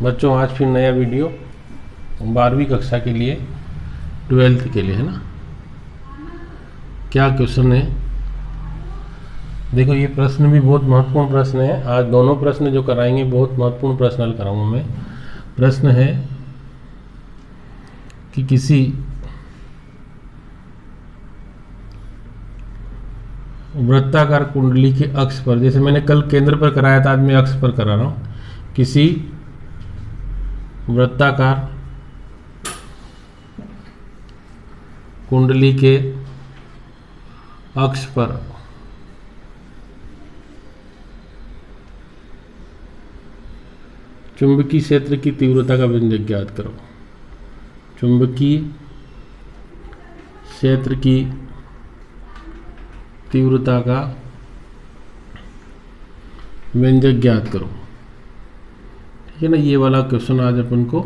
बच्चों आज फिर नया वीडियो 12वीं कक्षा के लिए 12th के लिए है ना। क्या क्वेश्चन है देखो, ये प्रश्न भी बहुत महत्वपूर्ण प्रश्न है। आज दोनों प्रश्न जो कराएंगे बहुत महत्वपूर्ण प्रश्न हल कराऊंगा मैं। प्रश्न है कि किसी वृत्ताकार कुंडली के अक्ष पर, जैसे मैंने कल केंद्र पर कराया था, आज मैं अक्ष पर करा रहा हूं। किसी वृत्ताकार कुंडली के अक्ष पर चुंबकीय क्षेत्र की तीव्रता का व्यंजक ज्ञात करो। चुंबकीय क्षेत्र की तीव्रता का व्यंजक ज्ञात करो। ठीक है ना, ये वाला क्वेश्चन आज अपन को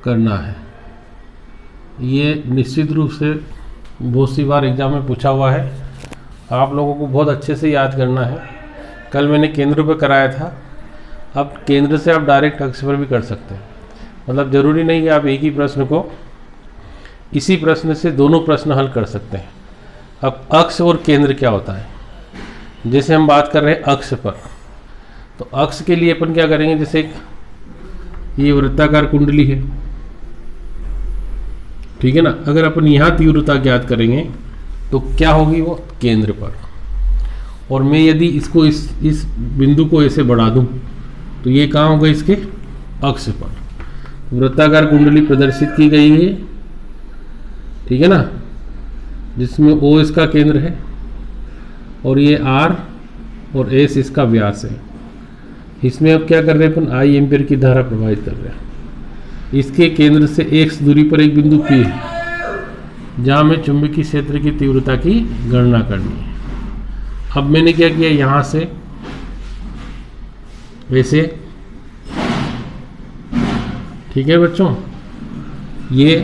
करना है। ये निश्चित रूप से बहुत सी बार एग्जाम में पूछा हुआ है, आप लोगों को बहुत अच्छे से याद करना है। कल मैंने केंद्र पर कराया था, अब केंद्र से आप डायरेक्ट अक्ष पर भी कर सकते हैं। मतलब ज़रूरी नहीं कि आप एक ही प्रश्न को इसी प्रश्न से दोनों प्रश्न हल कर सकते हैं। अब अक्ष और केंद्र क्या होता है, जैसे हम बात कर रहे हैं अक्ष पर, तो अक्ष के लिए अपन क्या करेंगे, जैसे एक ये वृत्ताकार कुंडली है, ठीक है ना। अगर अपन यहाँ तीव्रता ज्ञात करेंगे तो क्या होगी, वो केंद्र पर। और मैं यदि इसको इस बिंदु को ऐसे बढ़ा दूं तो ये कहाँ होगा, इसके अक्ष पर। वृत्ताकार कुंडली प्रदर्शित की गई है, ठीक है ना, जिसमें O इसका केंद्र है और ये R और S इसका व्यास है। इसमें अब क्या कर रहे हैं अपन, I एम्पीयर की धारा प्रवाहित कर रहे हैं। इसके केंद्र से x दूरी पर एक बिंदु P है जहाँ में चुंबकीय क्षेत्र की तीव्रता की गणना करनी है। अब मैंने क्या किया, यहाँ से वैसे, ठीक है बच्चों, ये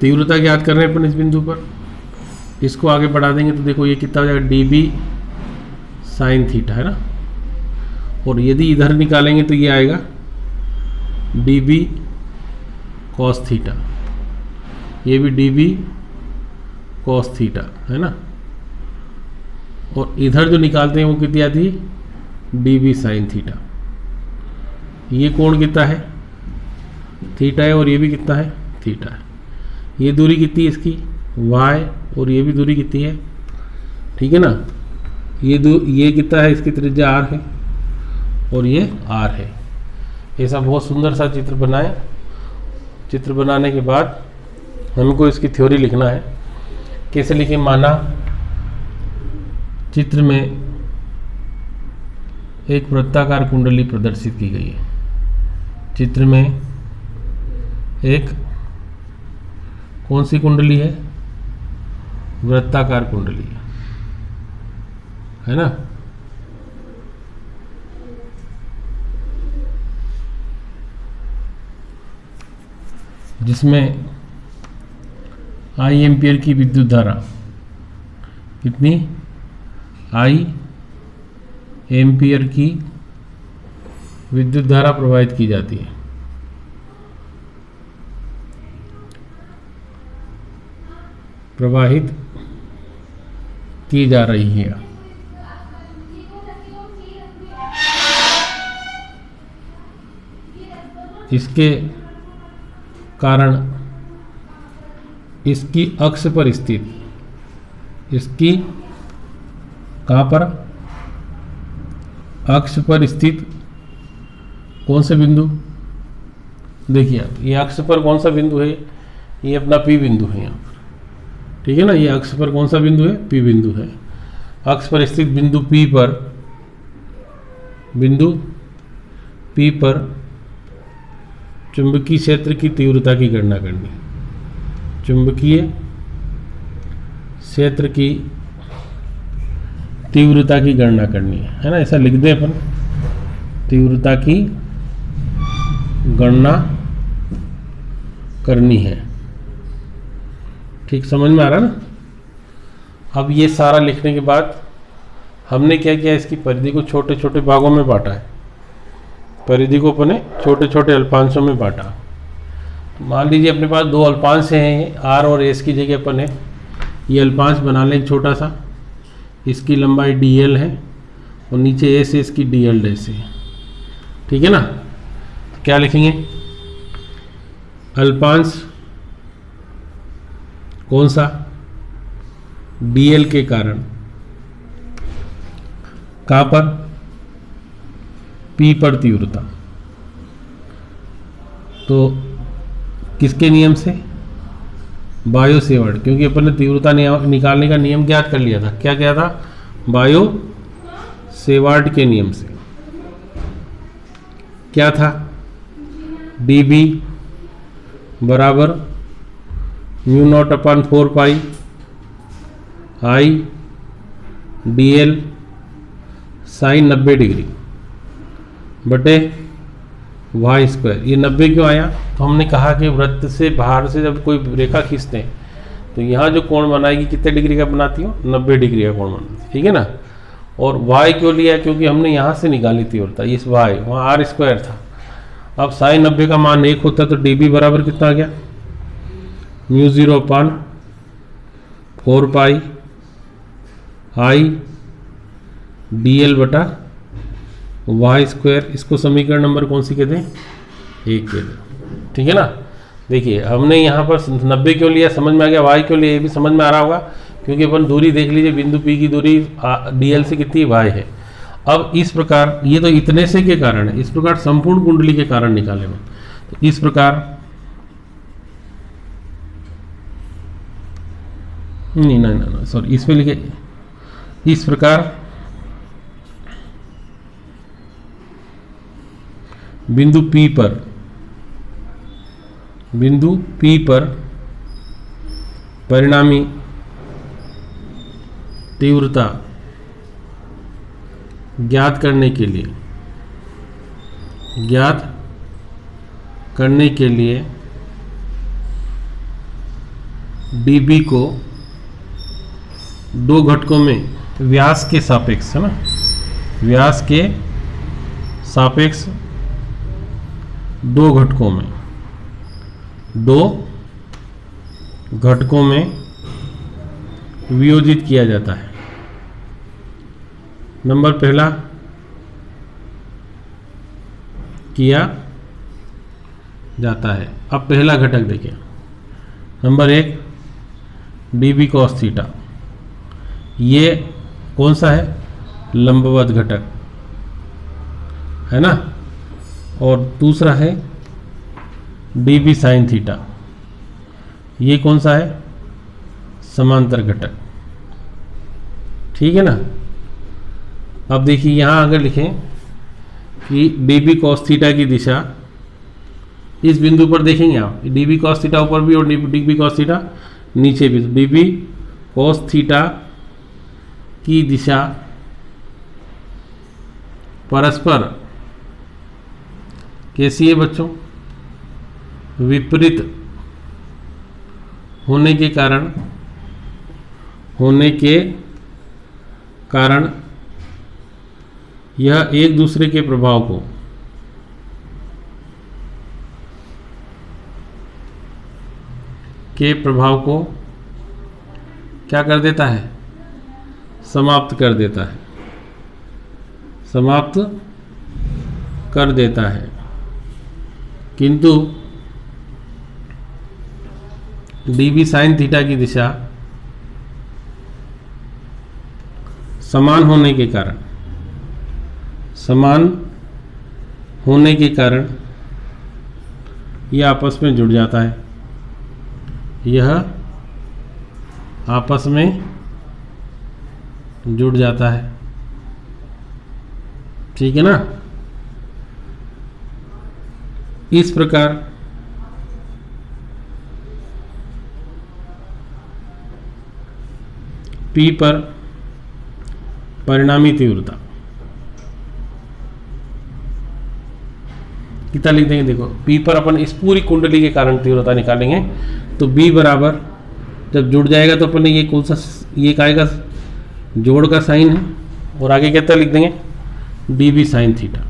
तीव्रता ज्ञात कर रहे हैं अपन इस बिंदु पर। इसको आगे बढ़ा देंगे तो देखो ये कितना हो जाएगा, dB साइन थीटा, है ना। और यदि इधर निकालेंगे तो ये आएगा dB कॉस थीटा, ये भी dB कॉस थीटा, है ना। और इधर जो निकालते हैं वो कितनी आती है, dB साइन थीटा। ये कोण कितना है, थीटा है, और ये भी कितना है, थीटा है। ये दूरी कितनी है इसकी, y, और ये भी दूरी कितनी है, ठीक है ना। ये कितना है, इसकी त्रिज्या r है और ये r है। ऐसा बहुत सुंदर सा चित्र बनाए। चित्र बनाने के बाद हमको इसकी थ्योरी लिखना है। कैसे लिखें, माना चित्र में एक वृत्ताकार कुंडली प्रदर्शित की गई है। चित्र में एक कौन सी कुंडली है, वृत्ताकार कुंडली है ना। जिसमें I एम्पीयर की विद्युत धारा, कितनी, I एम्पीयर की विद्युत धारा प्रवाहित की जाती है। प्रवाहित की जा रही है। इसके कारण इसकी अक्ष पर स्थित, इसकी कहाँ पर, अक्ष पर स्थित कौन से बिंदु, देखिए आप, ये अक्ष पर कौन सा बिंदु है, ये अपना P बिंदु है यहाँ पर, ठीक है ना। ये अक्ष पर कौन सा बिंदु है, P बिंदु है। अक्ष पर स्थित बिंदु P पर चुंबकीय क्षेत्र की तीव्रता की गणना करनी। चुंबकीय क्षेत्र की तीव्रता की गणना करनी है ना। ऐसा लिख दें अपन, तीव्रता की गणना करनी है। ठीक समझ में आ रहा ना। अब ये सारा लिखने के बाद हमने क्या किया, इसकी परिधि को छोटे छोटे भागों में बांटा है। परिधि को अपने छोटे छोटे अल्पांशों में बांटा। मान लीजिए अपने पास दो अल्पांश हैं, आर और एस की जगह अपन ने ये अल्पांश बना लें छोटा सा, इसकी लंबाई डी एल है और नीचे एस एस की डी एल डैश है, ठीक है ना। क्या लिखेंगे, अल्पांश कौन सा, डी एल के कारण, कहाँ पर, पी पर तीव्रता, तो किसके नियम से, बायो सेवर्ट, क्योंकि अपन ने तीव्रता निकालने का नियम ज्ञात कर लिया था। क्या क्या था, बायो सेवर्ट के नियम से। क्या था, dB बराबर म्यू नॉट अपन 4 पाई आई dl साइन 90 डिग्री बटे वाई स्क्वायर। ये 90 क्यों आया, तो हमने कहा कि वृत्त से बाहर से जब कोई रेखा खींचते हैं तो यहाँ जो कोण बनाएगी कितने डिग्री का बनाती हो, 90 डिग्री का कोण बनाती है, ठीक है ना। और y क्यों लिया, क्योंकि हमने यहाँ से निकाली तीव्रता, इस y वहाँ आर स्क्वायर था। अब साइन 90 का मान 1 होता तो dB बराबर कितना आ गया, म्यू 0 अपन 4 पाई आई dl बटा वाई स्क्वायर। इसको समीकरण नंबर कौन सी कहते हैं, 1 कहते हैं, ठीक है ना। देखिए हमने यहाँ पर 90 क्यों लिया, समझ में आ गया, y क्यों लिया ये भी समझ में आ रहा होगा, क्योंकि अपन दूरी देख लीजिए, बिंदु P की दूरी dl से कितनी y है। अब इस प्रकार, ये तो इतने से के कारण है, इस प्रकार संपूर्ण कुंडली के कारण निकाले में, तो इस प्रकार नहीं सॉरी, इसमें लिखे इस प्रकार बिंदु P पर परिणामी तीव्रता ज्ञात करने के लिए dB को दो घटकों में व्यास के सापेक्ष, है ना, व्यास के सापेक्ष दो घटकों में वियोजित किया जाता है। नंबर पहला किया जाता है। अब पहला घटक देखिए, नंबर 1 dB cos थीटा, ये कौन सा है, लंबवत घटक है ना। और दूसरा है dB sin थीटा, ये कौन सा है, समांतर घटक, ठीक है ना। अब देखिए यहाँ अगर लिखें कि dB cos थीटा की दिशा, इस बिंदु पर देखेंगे आप, dB cos थीटा ऊपर भी और dB cos थीटा नीचे भी, dB cos थीटा की दिशा परस्पर कैसी है बच्चों, विपरीत होने के कारण यह एक दूसरे के प्रभाव को क्या कर देता है, समाप्त कर देता है। किंतु dB sin थीटा की दिशा समान होने के कारण यह आपस में जुड़ जाता है, ठीक है ना। इस प्रकार P पर परिणामी तीव्रता कितना लिख देंगे, देखो P पर अपन इस पूरी कुंडली के कारण तीव्रता निकालेंगे, तो B बराबर जब जुड़ जाएगा तो अपन ने ये कौन सा, ये आएगा जोड़ का साइन है, और आगे कितना लिख देंगे, dB sin थीटा,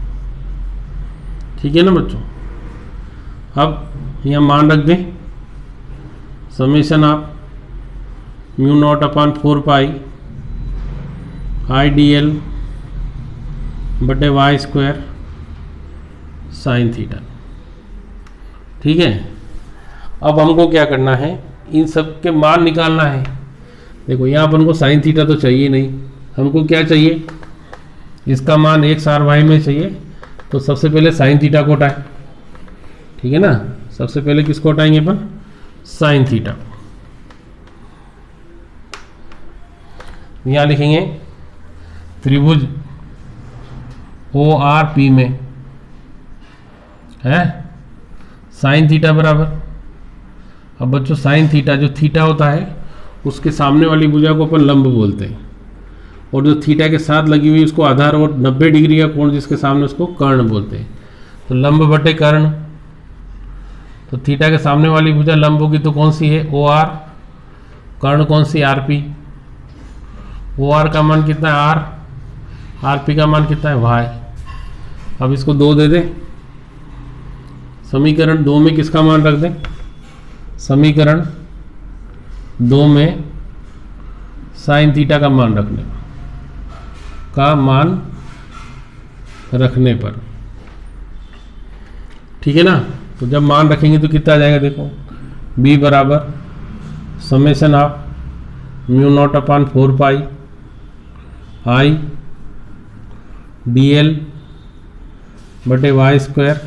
ठीक है ना बच्चों। अब यहाँ मान रख दें, summation of mu naught upon 4 pi I D L बटे वाई स्क्वायर साइन थीटा। ठीक है, अब हमको क्या करना है, इन सब के मान निकालना है। देखो यहाँ अपन को साइन थीटा तो चाहिए नहीं, हमको क्या चाहिए, इसका मान एक्स आर वाई में चाहिए। तो सबसे पहले साइन थीटा को हटाएं, ठीक है ना। सबसे पहले किसको हटाएंगे अपन, साइन थीटा। यहाँ लिखेंगे त्रिभुज ओ आर पी में है साइन थीटा बराबर, अब बच्चों साइन थीटा जो थीटा होता है उसके सामने वाली भुजा को अपन लंब बोलते हैं, और जो थीटा के साथ लगी हुई उसको आधार, और 90 डिग्री का कोण जिसके सामने उसको कर्ण बोलते हैं। तो लंब बटे कर्ण, तो थीटा के सामने वाली भुजा लंब होगी तो कौन सी है, ओ आर, कर्ण कौन सी, आर पी। ओ आर का मान कितना है आर, आर पी का मान कितना है वाई। अब इसको 2 दे दें, समीकरण 2 में किसका मान रख दें, समीकरण 2 में साइन थीटा का मान रखने पर, ठीक है ना। तो जब मान रखेंगे तो कितना आ जाएगा, देखो b बराबर summation of mu naught upon 4 pi I D L बटे वाई स्क्वायर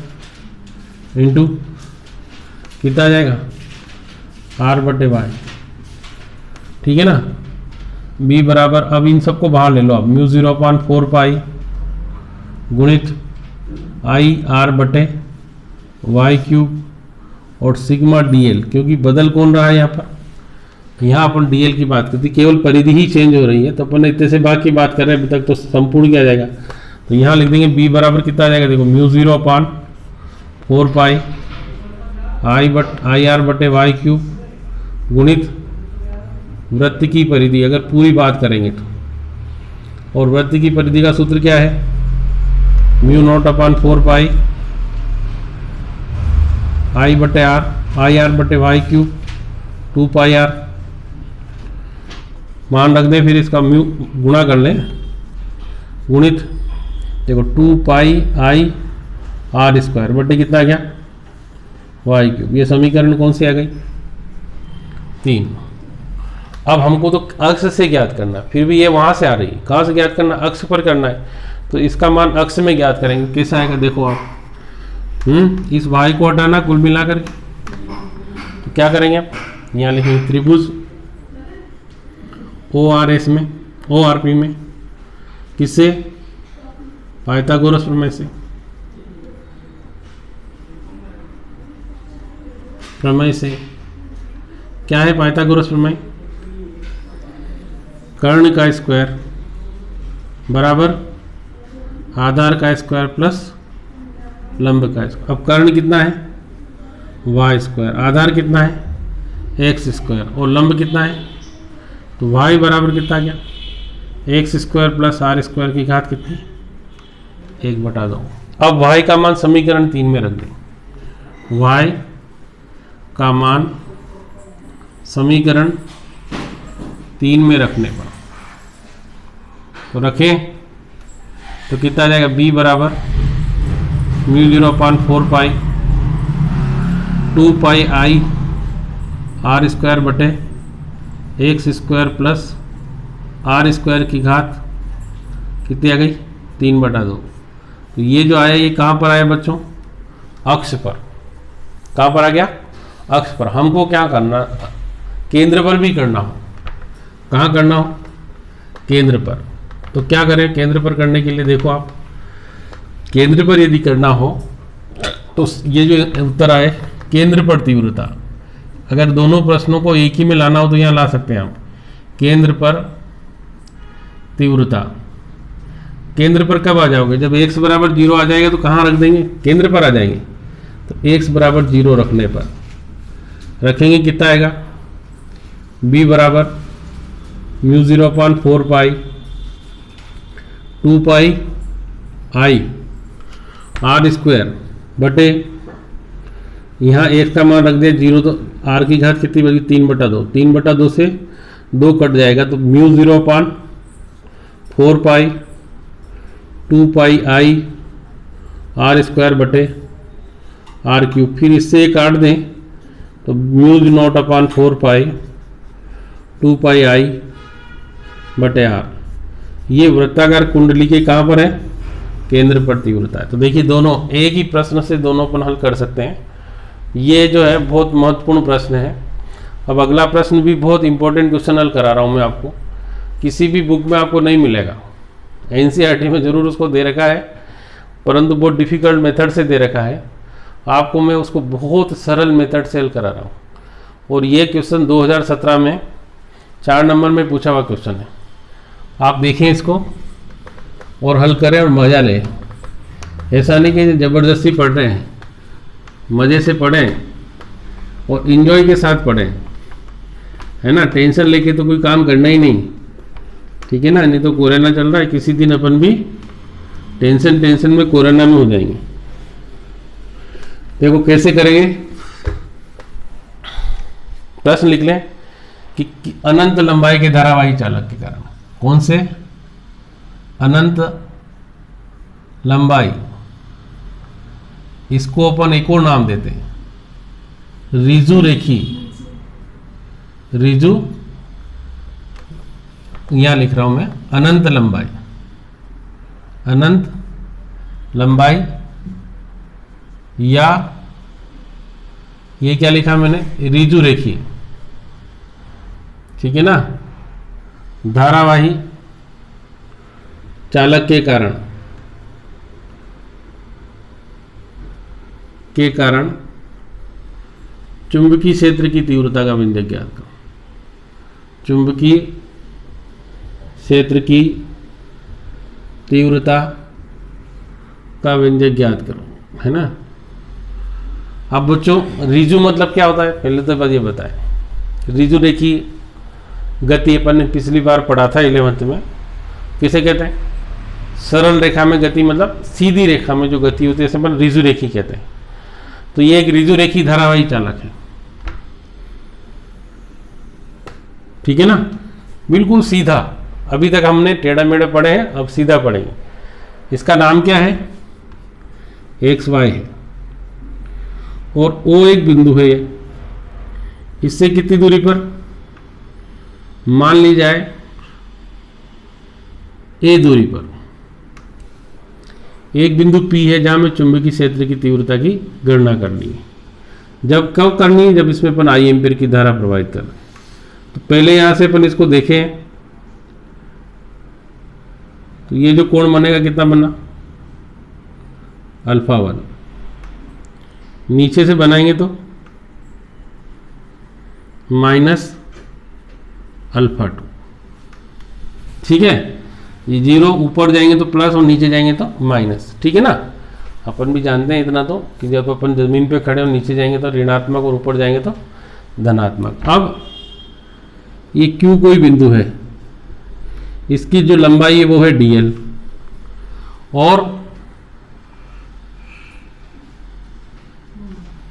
इंटू कितना आ जाएगा, आर बटे वाई, ठीक है ना। b बराबर, अब इन सबको बाहर ले लो, अब म्यू 0/4 पाई गुणित आई आर बटे वाई क्यूब और सिग्मा dl, क्योंकि बदल कौन रहा है यहाँ पर, यहाँ अपन dl की बात करती, केवल परिधि ही चेंज हो रही है, तो अपन इतने से भाग की बात कर रहे हैं अभी तक, तो संपूर्ण क्या आ जाएगा। तो यहाँ लिख देंगे b बराबर कितना आ जाएगा, देखो म्यू 0/4 पाई आई आर बटे वाई क्यूब गुणित वृत्त की परिधि, अगर पूरी बात करेंगे तो, और वृत्त की परिधि का सूत्र क्या है, म्यू नॉट अपॉन 4 पाई आई बटे आर, आई आर बटे वाई क्यूब 2 पाई आर, मान रख दें, फिर इसका म्यू गुणा कर लें, गुणित देखो 2 पाई आई आर स्क्वायर बटे कितना आ गया वाई क्यूब। ये समीकरण कौन सी आ गई, 3। अब हमको तो अक्ष से ज्ञात करना है, फिर भी ये वहाँ से आ रही है, कहाँ से ज्ञात करना, अक्ष पर करना है। तो इसका मान अक्ष में ज्ञात करेंगे, कैसा आएगा देखो आप, इस वाई को हटाना कुल मिलाकर, तो क्या करेंगे आप, यहाँ लिखेंगे त्रिभुज ओ आर एस में, ओ आर पी में, किससे, पाइथागोरस प्रमेय से, क्या है पाइथागोरस प्रमेय, कर्ण का स्क्वायर बराबर आधार का स्क्वायर प्लस लंब का स्क्वायर। अब कर्ण कितना है, वाई स्क्वायर, आधार कितना है एक्स स्क्वायर, और लंब कितना है, तो वाई बराबर कितना गया, X square plus R square की घात कितनी, 1/2। अब वाई का मान समीकरण 3 में रख दें, वाई का मान समीकरण 3 में रखने पर, तो रखें तो कितना आ जाएगा, b बराबर mu 0/4 pi 2 pi I R square बटे X square plus R square की घात कितनी आ गई, 3/2। तो ये जो आया ये कहाँ पर आया बच्चों, अक्ष पर। कहाँ पर आ गया, अक्ष पर। हमको क्या करना, केंद्र पर भी करना हो, कहाँ करना हो, केंद्र पर। तो क्या करें, केंद्र पर करने के लिए देखो आप, केंद्र पर यदि करना हो तो ये जो उत्तर आए केंद्र पर तीव्रता, अगर दोनों प्रश्नों को एक ही में लाना हो तो यहाँ ला सकते हैं आप, केंद्र पर तीव्रता। केंद्र पर कब आ जाओगे, जब x बराबर 0 आ जाएगा तो कहाँ रख देंगे, केंद्र पर आ जाएंगे। तो x बराबर 0 रखने पर रखेंगे, कितना आएगा, b बराबर mu 0/4 pi 2 pi I R square बटे यहाँ x का मान रख दिया 0, तो r की घात कितनी बची 3/2, 3/2 से 2 कट जाएगा तो mu 0/4 pi 2 pi I R square बटे आर क्यूब। फिर इससे ये काट दें तो म्यू 0/4 पाई 2 पाई आई बटे आर। ये वृत्ताकार कुंडली के कहाँ पर है, केंद्र पर तीव्रता है। तो देखिए दोनों एक ही प्रश्न से दोनों अपन हल कर सकते हैं। ये जो है बहुत महत्वपूर्ण प्रश्न है। अब अगला प्रश्न भी बहुत इंपॉर्टेंट क्वेश्चन हल करा रहा हूँ मैं आपको, किसी भी बुक में आपको नहीं मिलेगा। एनसीईआरटी में ज़रूर उसको दे रखा है, परंतु बहुत डिफ़िकल्ट मेथड से दे रखा है। आपको मैं उसको बहुत सरल मेथड से हल करा रहा हूँ। और ये क्वेश्चन 2017 में 4 नंबर में पूछा हुआ क्वेश्चन है। आप देखें इसको और हल करें और मज़ा लें। ऐसा नहीं कि ज़बरदस्ती पढ़ रहे हैं, मज़े से पढ़ें और इन्जॉय के साथ पढ़ें, है ना। टेंशन लेके तो कोई काम करना ही नहीं, ठीक है ना। नहीं तो कोरोना चल रहा है, किसी दिन अपन भी टेंशन में कोरोना में हो जाएंगे। देखो कैसे करेंगे, प्रश्न लिख लें कि अनंत लंबाई के धारावाही चालक के कारण, कौन से अनंत लंबाई, इसको अपन एक और नाम देते हैं रिजु रेखी। रिजु यहां लिख रहा हूं मैं अनंत लंबाई, अनंत लंबाई, या ये क्या लिखा मैंने रिजु रेखी, ठीक है ना, धारावाही चालक के कारण चुंबकीय क्षेत्र की तीव्रता का व्यंजक ज्ञात करो। चुंबकीय क्षेत्र की तीव्रता का व्यंजक ज्ञात करो, है ना। अब बच्चों रिजु मतलब क्या होता है, पहले तो बस ये बताएं। रिजु रेखी गति अपन ने पिछली बार पढ़ा था 11th में, किसे कहते हैं, सरल रेखा में गति, मतलब सीधी रेखा में जो गति होती है इसे अपन रिजु रेखी कहते हैं। तो ये एक रिजु रेखी धारावाही चालक है, ठीक है ना, बिल्कुल सीधा। अभी तक हमने टेढ़ा मेढ़ा पढ़े हैं, अब सीधा पढ़ेंगे। इसका नाम क्या है, एक्स वाई है, और ओ एक बिंदु है। इससे कितनी दूरी पर, मान ली जाए ए दूरी पर एक बिंदु P है जहां में चुंबकीय क्षेत्र की तीव्रता की गणना करनी है। जब कब करनी है, जब इसमें अपन आई एम्पीयर की धारा प्रवाहित कर रहे हैं। तो पहले यहां से अपन इसको देखें तो ये जो कोण बनेगा कितना बना, α1। नीचे से बनाएंगे तो -α2, ठीक है। ये 0 ऊपर जाएंगे तो प्लस और नीचे जाएंगे तो माइनस, ठीक है ना। अपन भी जानते हैं इतना तो कि जब अपन जमीन पे खड़े और नीचे जाएंगे तो ऋणात्मक और ऊपर जाएंगे तो धनात्मक। अब ये Q कोई बिंदु है, इसकी जो लंबाई है वो है dl, और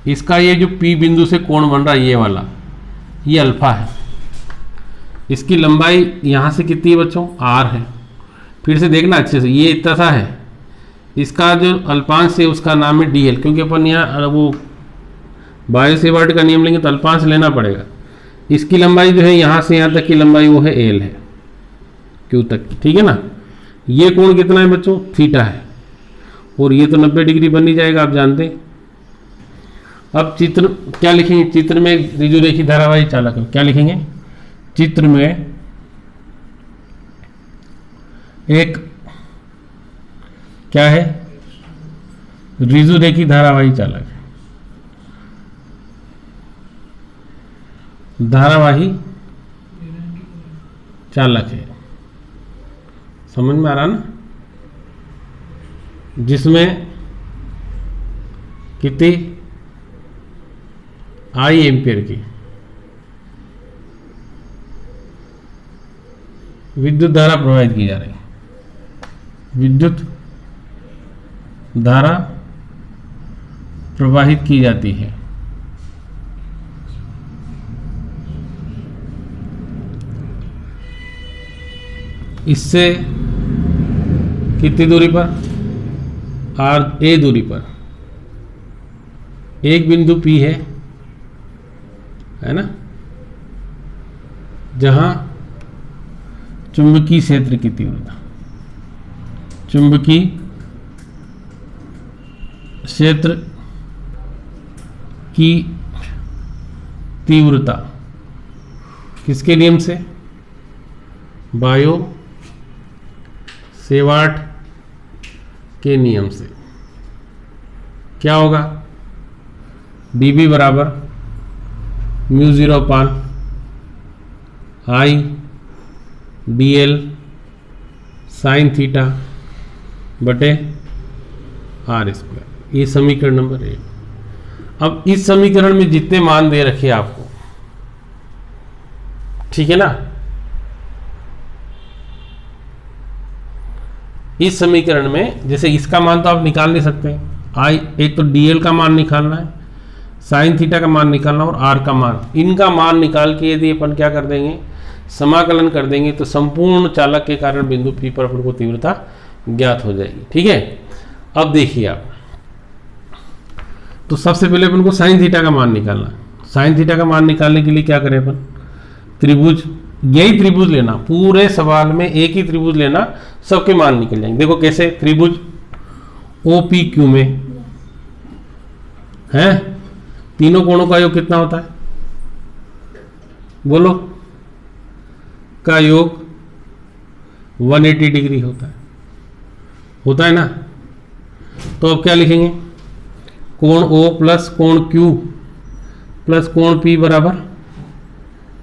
इसका ये जो P बिंदु से कोण बन रहा है ये वाला, ये अल्फा है। इसकी लंबाई यहाँ से कितनी है बच्चों, r है। फिर से देखना अच्छे से, ये इतना सा है। इसका जो अल्पांश है उसका नाम है dl, क्योंकि अपन यहाँ वो बायो सेवर्ट का नियम लेंगे तो अल्पांश लेना पड़ेगा। इसकी लंबाई जो है यहाँ से यहाँ तक की लंबाई वो है l है, Q तक की, ठीक है ना। ये कोण कितना है बच्चों, थीटा है, और ये तो 90 डिग्री बन ही जाएगा, आप जानते हैं। अब चित्र क्या लिखेंगे, चित्र में रिजु रेखी धारावाही चालक क्या लिखेंगे, चित्र में एक क्या है, रिजु रेखी धारावाही चालक है। धारावाही चालक है, समझ में आ रहा ना, जिसमें कितनी आई एम्पियर की विद्युत धारा प्रवाहित की जा रही है। विद्युत धारा प्रवाहित की जाती है। इससे कितनी दूरी पर? ए दूरी पर एक बिंदु P है ना, जहां चुंबकीय क्षेत्र की तीव्रता, चुंबकीय क्षेत्र की तीव्रता किसके नियम से? बायो सेवार्ट के नियम से। क्या होगा? dB बराबर μ0 अपान I dl साइन थीटा बटे r स्क्वायर। ये समीकरण नंबर 1। अब इस समीकरण में जितने मान दे रखे आपको, ठीक है ना, इस समीकरण में जैसे इसका मान तो आप निकाल नहीं सकते हैं। एक तो dl का मान निकालना है, साइन थीटा का मान निकालना और r का मान, इनका मान निकाल के यदि अपन क्या कर देंगे, समाकलन कर देंगे, तो संपूर्ण चालक के कारण बिंदु P पर अपन को तीव्रता ज्ञात हो जाएगी। ठीक है, अब देखिए आप, तो सबसे पहले अपन को साइन थीटा का मान निकालना है। साइन थीटा का मान निकालने के लिए क्या करें अपन? त्रिभुज, यही त्रिभुज लेना, पूरे सवाल में एक ही त्रिभुज लेना, सबके मान निकल जाएंगे। देखो कैसे, त्रिभुज OPQ में है, तीनों कोणों का योग कितना होता है? बोलो, का योग 180 डिग्री होता है ना। तो अब क्या लिखेंगे? कोण O प्लस कोण Q प्लस कोण P बराबर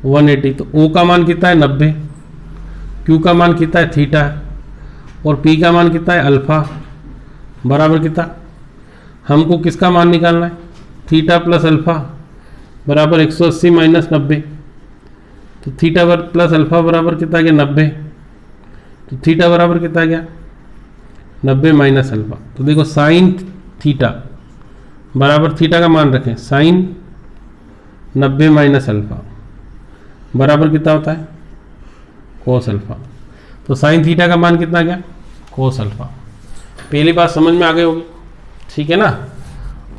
180। तो O का मान कितना है? 90। Q का मान कितना है? थीटा। और P का मान कितना है? अल्फा। बराबर कितना? हमको किसका मान निकालना है? थीटा प्लस अल्फा बराबर 180 माइनस 90। तो थीटा प्लस अल्फा बराबर कितना गया? 90। तो थीटा बराबर कितना गया? 90 माइनस अल्फा। तो देखो साइन थीटा बराबर, थीटा का मान रखें, साइन 90 माइनस अल्फा बराबर कितना होता है? Cos alpha. तो साइन थीटा का मान कितना गया? Cos alpha. पहली बात समझ में आ गई होगी, ठीक है ना।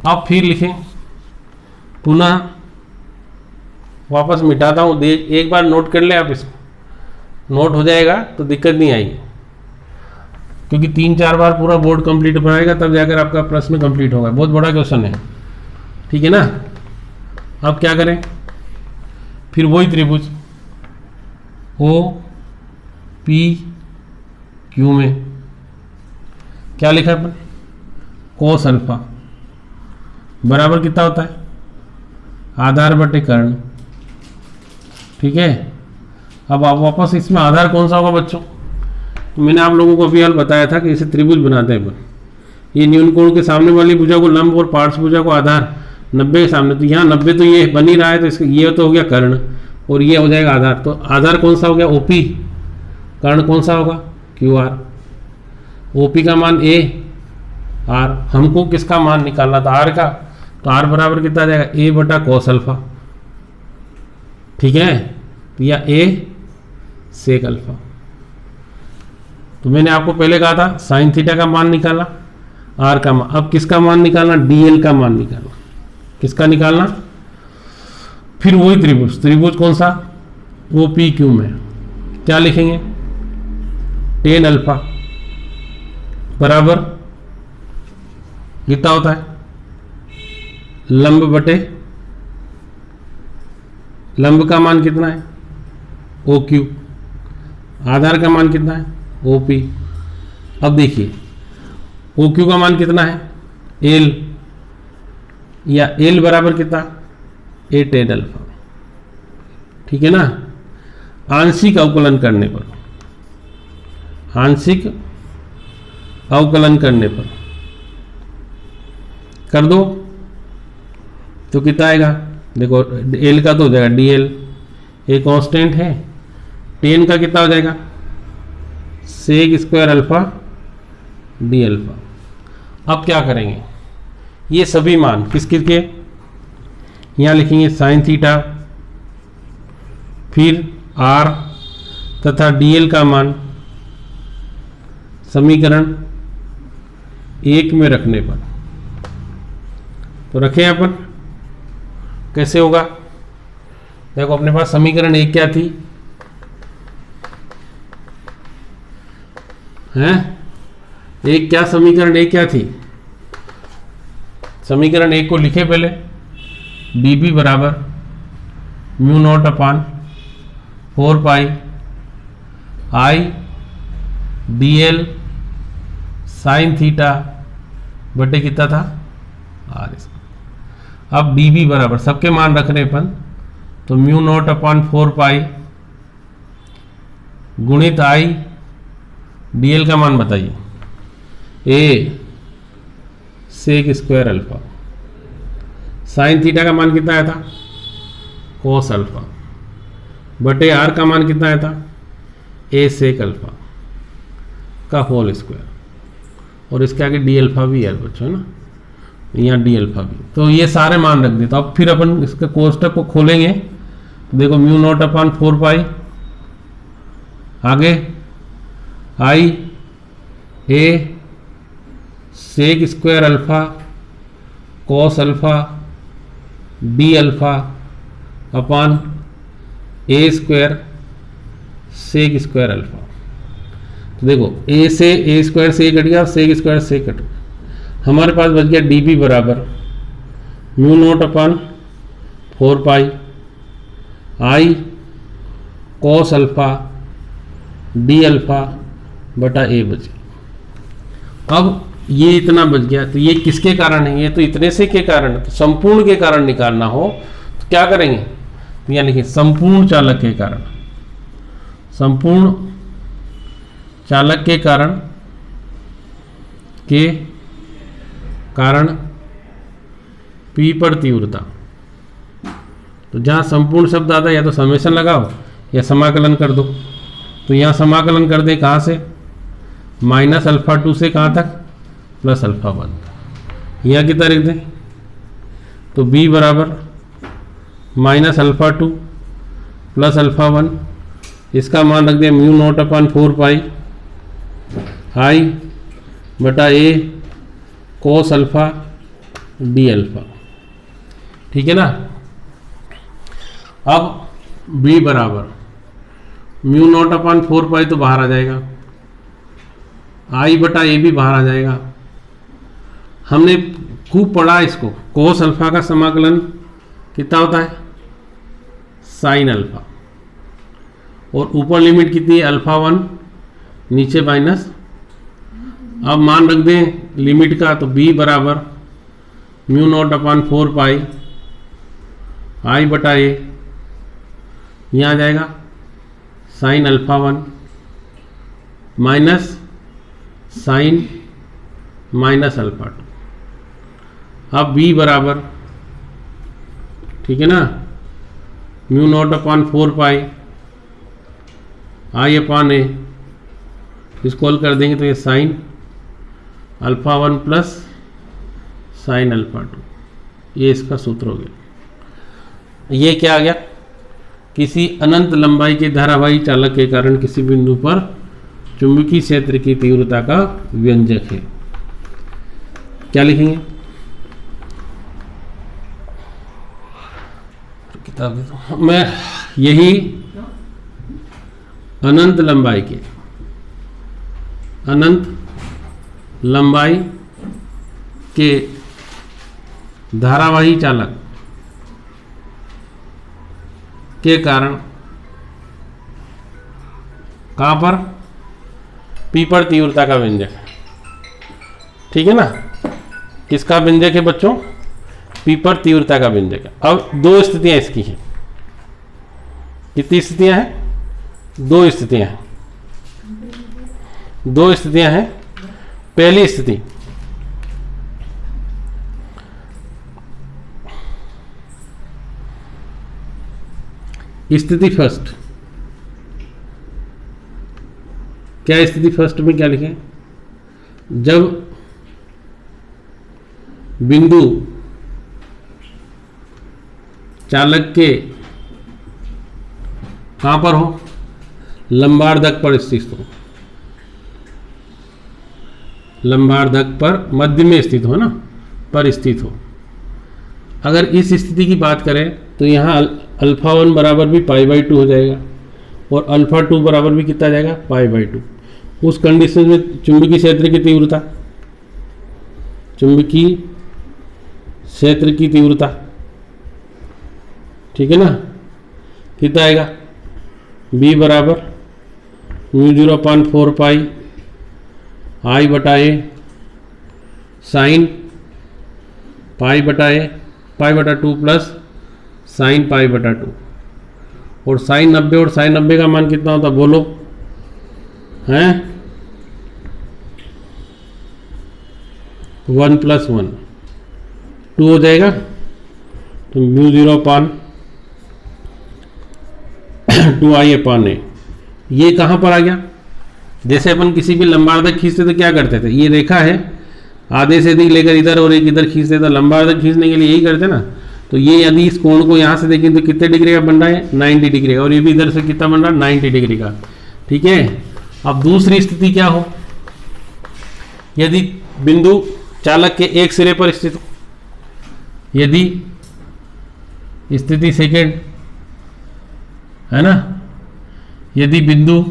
अब फिर लिखें, पुनः वापस मिटाता हूँ, एक बार नोट कर ले आप, इसको नोट हो जाएगा तो दिक्कत नहीं आएगी, क्योंकि 3-4 बार पूरा बोर्ड कंप्लीट बनाएगा तब जाकर आपका प्रश्न कंप्लीट होगा। बहुत बड़ा क्वेश्चन है, ठीक है ना। अब क्या करें? फिर वही त्रिभुज OPQ में क्या लिखा है अपन? कोस अल्फा बराबर कितना होता है? आधार बटे कर्ण। ठीक है, अब आप वापस इसमें आधार कौन सा होगा बच्चों? तो मैंने आप लोगों को अभी हाल बताया था कि इसे त्रिभुज बनाते हैं अपन। ये न्यून कोण के सामने वाली भुजा को लंब और पार्श्व भुजा को आधार, 90 के सामने, तो यहाँ 90 तो ये बन ही रहा है, तो इसका ये तो हो गया कर्ण और ये हो जाएगा आधार। तो आधार कौन सा हो गया? OP। कर्ण कौन सा होगा? QR। OP का मान A, R। हमको किसका मान निकालना था? R का। तो R बराबर कितना आ जाएगा? A बटा कोस अल्फा। ठीक है, तो या A सेक अल्फा। तो मैंने आपको पहले कहा था साइन थीटा का मान निकालना, R का मान। अब किसका मान निकालना? DL का मान निकालना। किसका निकालना? फिर वही त्रिभुज, त्रिभुज कौन सा? OPQ में क्या लिखेंगे? tan अल्फा बराबर कितना होता है? लंब बटे, लंब का मान कितना है? OQ। आधार का मान कितना है? OP। अब देखिए OQ का मान कितना है? L, या L बराबर कितना? A tan alpha. ठीक है ना। आंशिक अवकलन करने पर, आंशिक अवकलन करने पर कर दो तो कितना आएगा? देखो L का तो हो जाएगा DL, एक कांस्टेंट है। tan का कितना हो जाएगा? Sec square alpha D alpha. अब क्या करेंगे? ये सभी मान किस किस के, यहाँ लिखेंगे साइन थीटा, फिर आर तथा डीएल का मान समीकरण 1 में रखने पर, तो रखें अपन, कैसे होगा? देखो अपने पास समीकरण 1 क्या थी, हैं एक क्या समीकरण 1 क्या थी? समीकरण 1 को लिखे पहले, dB बराबर म्यू नॉट अपान 4 पाई आई dl साइन थीटा बटे कितना था आर। अब dB बराबर सबके मान रख रहे अपन, तो म्यू नॉट अपान 4 पाई गुणित आई dl का मान बताइए, a sec square alpha, sine theta का मान कितना आया था कोस अल्फा, बटे आर का मान कितना आया था a सेक अल्फा का होल स्क्वायर, और इसके आगे डी अल्फा भी है बच्चों, है ना, यहाँ डी अल्फा भी। तो ये सारे मान रख दिए। तो अब फिर अपन इसके कोष्टक को खोलेंगे, तो देखो म्यू नॉट अपान 4 पाई, आगे I A sec square alpha cos alpha D alpha upon A square sec square alpha. तो देखो ए से ए स्क्वायर से कट गया, सेक स्क्वायर से कट गया, हमारे पास बच गया dB बराबर mu naught upon 4 pi I cos alpha D alpha बटा ए बच गया। अब ये इतना बच गया, तो ये किसके कारण है? ये तो इतने से के कारण, तो संपूर्ण के कारण निकालना हो तो क्या करेंगे? तो यहाँ लिखिए संपूर्ण चालक के कारण, संपूर्ण चालक के कारण P पर तीव्रता। तो जहाँ संपूर्ण शब्द आता है या तो समेशन लगाओ या समाकलन कर दो। तो यहाँ समाकलन कर दें कहाँ से, माइनस अल्फा 2 से कहाँ तक, प्लस अल्फा 1। यहाँ कितना लिख दें, तो B बराबर माइनस अल्फा 2 प्लस अल्फा 1, इसका मान रख दें म्यू नॉट अपान 4 पाई आई बटा ए कोस अल्फा डी अल्फा, ठीक है ना। अब B बराबर म्यू नॉट अपान 4 पाई तो बाहर आ जाएगा, आई बटा ए भी बाहर आ जाएगा। हमने खूब पढ़ा इसको, कोस अल्फा का समाकलन कितना होता है साइन अल्फा, और ऊपर लिमिट कितनी है अल्फा 1, नीचे माइनस। अब मान रख दें लिमिट का, तो B बराबर म्यू नॉट अपान 4 पाई आई बटा ए, यहाँ आ जाएगा sine alpha 1 minus sine minus alpha 2। अब B बराबर, ठीक है ना, म्यू नॉट अपान 4 पाई आई अपान ए, इसको हल कर देंगे तो ये sign alpha 1 plus sine alpha 2, ये इसका सूत्र हो गया। ये क्या आ गया, किसी अनंत लंबाई के धारावाही चालक के कारण किसी बिंदु पर चुंबकीय क्षेत्र की तीव्रता का व्यंजक है। क्या लिखेंगे, किताब दे दो मैं, यही अनंत लंबाई के धारावाही चालक के कारण कहाँ पर P पर तीव्रता का व्यंजक है, ठीक है ना। किसका व्यंजक है बच्चों, P पर तीव्रता का व्यंजक है। अब दो स्थितियां इसकी हैं, कितनी स्थितियां हैं, दो स्थितियां हैं, दो स्थितियां हैं। पहली स्थिति, स्थिति फर्स्ट, क्या स्थिति फर्स्ट में क्या लिखें, जब बिंदु चालक के कहां पर हो, लंबार्धक पर स्थित हो, लंबार्धक पर मध्य में स्थित हो ना, पर स्थित हो। अगर इस स्थिति की बात करें तो यहाँ अल्फा 1 बराबर भी π/2 हो जाएगा और अल्फा 2 बराबर भी कितना जाएगा, π/2। उस कंडीशन में चुंबकीय क्षेत्र की तीव्रता, चुंबकीय क्षेत्र की तीव्रता, ठीक है ना, कितना आएगा, B बराबर μ0/4 पाई I बटा ए साइन π/2 प्लस साइन π/2। और साइन 90 और साइन 90 का मान कितना होता बोलो, हैं 1 + 1 2 हो जाएगा। तो μ0/2I/A। ये कहाँ पर आ गया, जैसे अपन किसी भी लंबार्धक खींचते तो क्या करते थे, ये रेखा है, आधे से अधिक लेकर इधर और एक इधर खींचते थे, लंबार्धक खींचने के लिए यही करते ना। तो ये यदि इस कोण को यहाँ से देखें तो कितने डिग्री का बन रहा है, 90 डिग्री का, और ये भी इधर से कितना बन रहा है, 90 डिग्री का, ठीक है। अब दूसरी स्थिति क्या हो, यदि बिंदु चालक के एक सिरे पर स्थित हो, यदि स्थिति सेकेंड है ना, यदि बिंदु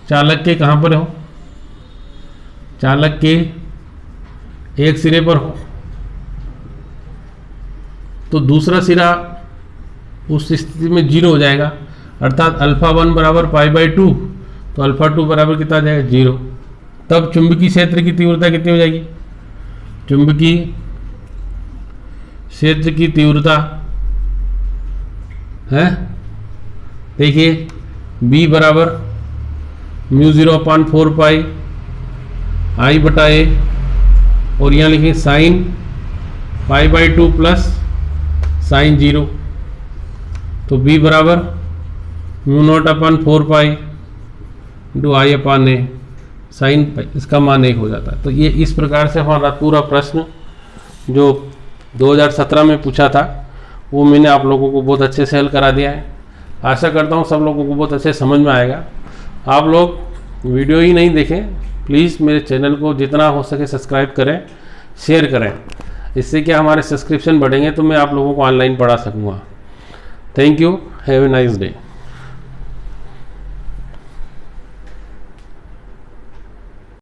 चालक के कहाँ पर हो, चालक के एक सिरे पर हो, तो दूसरा सिरा उस स्थिति में 0 हो जाएगा, अर्थात अल्फा 1 बराबर π/2, तो अल्फा 2 बराबर कितना आ जाएगा, 0। तब चुंबकीय क्षेत्र की तीव्रता कितनी हो जाएगी, चुंबकीय क्षेत्र की तीव्रता है, देखिए B बराबर μ0/4 पाई I बटा ए, और यहाँ लिखिए साइन π/2 प्लस साइन 0। तो B बराबर μ0/4 पाई I/A, साइन इसका मान 1 हो जाता है। तो ये इस प्रकार से हमारा पूरा प्रश्न जो 2017 में पूछा था वो मैंने आप लोगों को बहुत अच्छे से हल करा दिया है। आशा करता हूँ सब लोगों को बहुत अच्छे समझ में आएगा। आप लोग वीडियो ही नहीं देखें, प्लीज़ मेरे चैनल को जितना हो सके सब्सक्राइब करें, शेयर करें, इससे क्या हमारे सब्सक्रिप्शन बढ़ेंगे तो मैं आप लोगों को ऑनलाइन पढ़ा सकूँगा। Thank you, have a nice day.